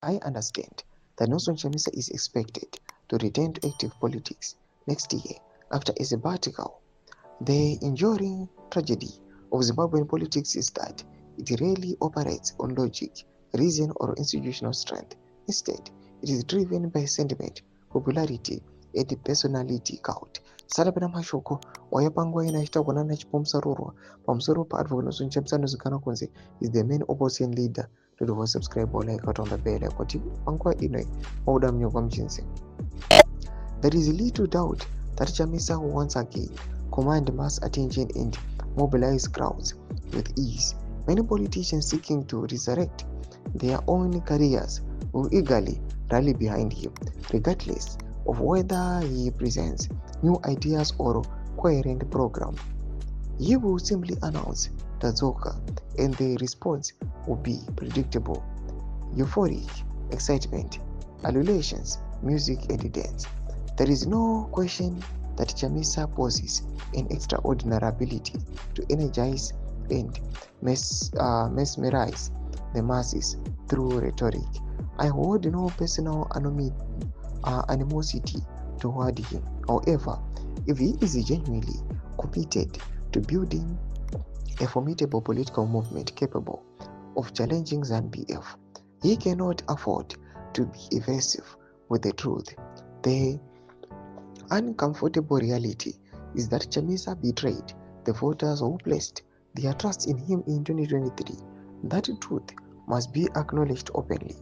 I understand that Nelson Chamisa is expected to return to active politics next year after a sabbatical. The enduring tragedy of Zimbabwean politics is that it rarely operates on logic, reason, or institutional strength. Instead, it is driven by sentiment, popularity, and personality cult. Sada pana mashoko wayapangwa inaita kuonana chipomsarurwa pamusoro paadvocate Nelson Chamisa anozikana kunzi is the main opposition leader. Don't subscribe or like out on the bell kuti panguva ino mauda munyokwa muchinzi. There is little doubt that Chamisa will once again command mass attention and mobilize crowds with ease. Many politicians seeking to resurrect their own careers will eagerly rally behind him, regardless of whether he presents new ideas or coherent program. He will simply announce Tazoka, and the response will be predictable: euphoric excitement, ululations, music, and dance. There is no question that Chamisa possesses an extraordinary ability to energize and mesmerize the masses through rhetoric. I hold no personal animosity toward him. However, if he is genuinely committed to building a formidable political movement capable of challenging ZANU-PF, he cannot afford to be evasive with the truth. The uncomfortable reality is that Chamisa betrayed the voters who placed their trust in him in 2023. That truth must be acknowledged openly.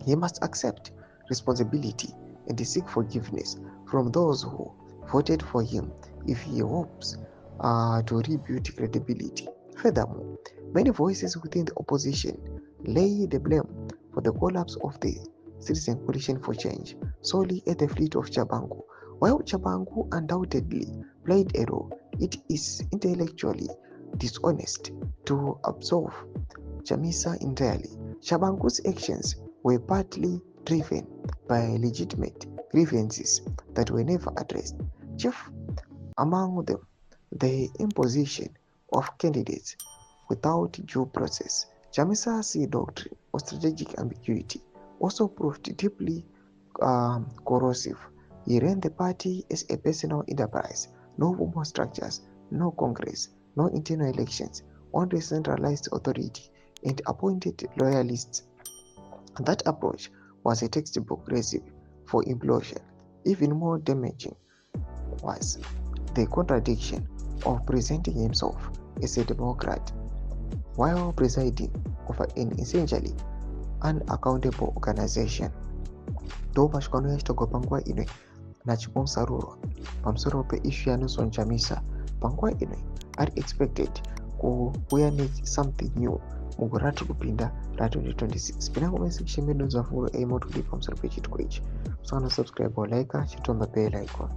He must accept responsibility and seek forgiveness from those who voted for him if he hopes to rebuild credibility. Furthermore, many voices within the opposition lay the blame for the collapse of the Citizen Coalition for Change solely at the fleet of TSHABANGU. While TSHABANGU undoubtedly played a role, it is intellectually dishonest to absolve Chamisa entirely. TSHABANGU's actions were partly driven by legitimate grievances that were never addressed. Chief among them, the imposition of candidates without due process. Chamisa's doctrine of strategic ambiguity also proved deeply corrosive. He ran the party as a personal enterprise: no formal structures, no Congress, no internal elections, only centralized authority and appointed loyalists. That approach was a textbook recipe for implosion. Even more damaging was the contradiction of presenting himself as a Democrat while presiding over an essentially unaccountable organization. Ndoma chikano yachitogwa panguva ino nachipomsarurwa pamusoro peissue yaNelson Chamisa. Panguva ino ari expected kuuya something new mugore ratiri kupinda ra2026. Pinda kumasection medu dzavhuro aimotodi pamusoro pechitiko ichi. Musana subscribe or like chitomba bell icon.